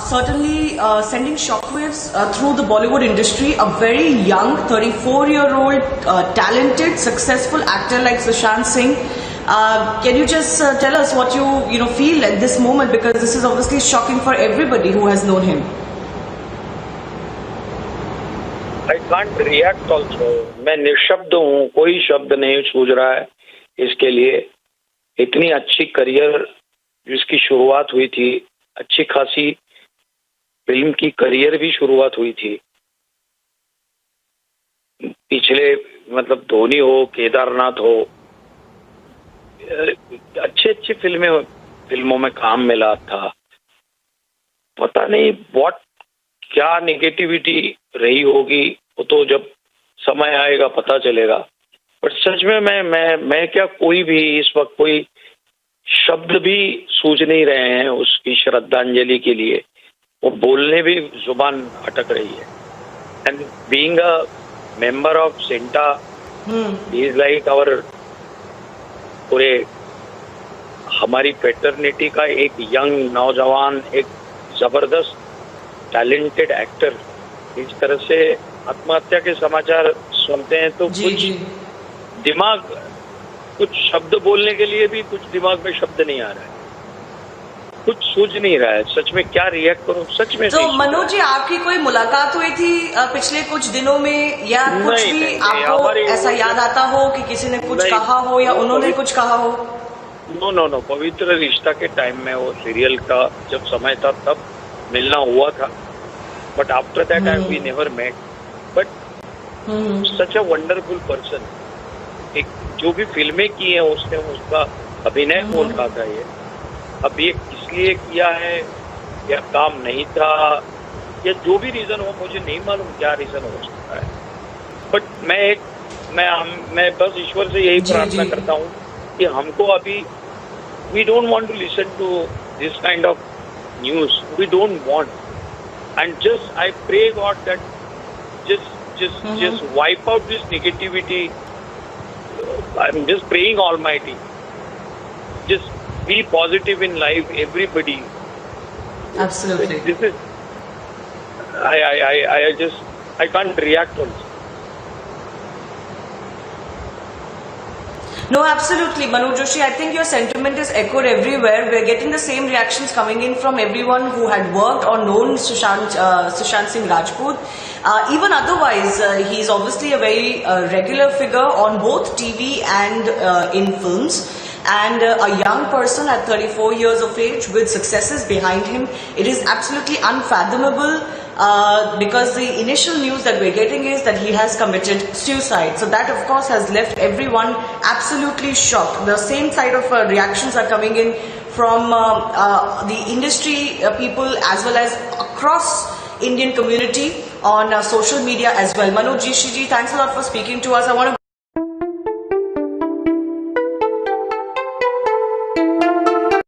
certainly sending shockwaves through the Bollywood industry. A very young, 34-year-old, talented, successful actor like Sushant Singh. Can you just tell us what you feel at this moment, because this is obviously shocking for everybody who has known him. I can't react also. मैं निशब्द हूँ, कोई शब्द नहीं सूझ रहा है इसके लिए. इतनी अच्छी करियर जिसकी शुरुआत हुई थी, अच्छी खासी फिल्म की करियर भी शुरुआत हुई थी. पिछले मतलब धोनी हो, केदारनाथ हो, अच्छी फिल्मों में काम मिला था. पता नहीं क्या नेगेटिविटी रही होगी, वो तो जब समय आएगा पता चलेगा. पर सच में मैं क्या, कोई भी इस वक्त कोई शब्द भी सूझ नहीं रहे हैं उसकी श्रद्धांजलि के लिए. वो बोलने भी जुबान अटक रही है. And being a member of Santa, he is like our, पूरे हमारी फेटर्निटी का एक यंग नौजवान, एक जबरदस्त टैलेंटेड एक्टर. इस तरह से आत्महत्या के समाचार सुनते हैं तो कुछ शब्द बोलने के लिए भी कुछ दिमाग में शब्द नहीं आ रहा है, कुछ सूझ नहीं रहा है. सच में क्या रिएक्ट करूं, सच में. तो मनोज जी, आपकी कोई मुलाकात हुई थी पिछले कुछ दिनों में, या कुछ भी आपको ऐसा याद आता हो कि किसी ने कुछ कहा हो या उन्होंने कुछ कहा हो? नो. पवित्र रिश्ता के टाइम में, वो सीरियल का जब समय था तब मिलना हुआ था. But after that we never met. But such a wonderful person. एक जो भी फिल्में की हैं उसने, उसका अभिनय बोल रहा था. ये अब ये इसलिए किया है या काम नहीं था या जो भी रीजन हो, मुझे नहीं मालूम क्या रीजन हो सकता है. बट मैं बस ईश्वर से यही प्रार्थना करता हूँ कि हमको अभी, we don't want to listen to this kind of news. We don't want. And just I pray God that just wipe out this negativity. I'm just praying Almighty. Just be positive in life, everybody. Absolutely. This is, I can't react also. No, absolutely, Manoj Joshi. I think your sentiment is echoed everywhere. We're getting the same reactions coming in from everyone who had worked or known Sushant Singh Rajput. Even otherwise, he's obviously a very regular figure on both TV and in films. And a young person at 34 years of age with successes behind him. It is absolutely unfathomable. Because the initial news that we're getting is that he has committed suicide. So that of course has left everyone absolutely shocked. The same side of reactions are coming in from the industry people as well as across Indian community on social media as well. Manoj Joshi ji, thanks a lot for speaking to us. I want to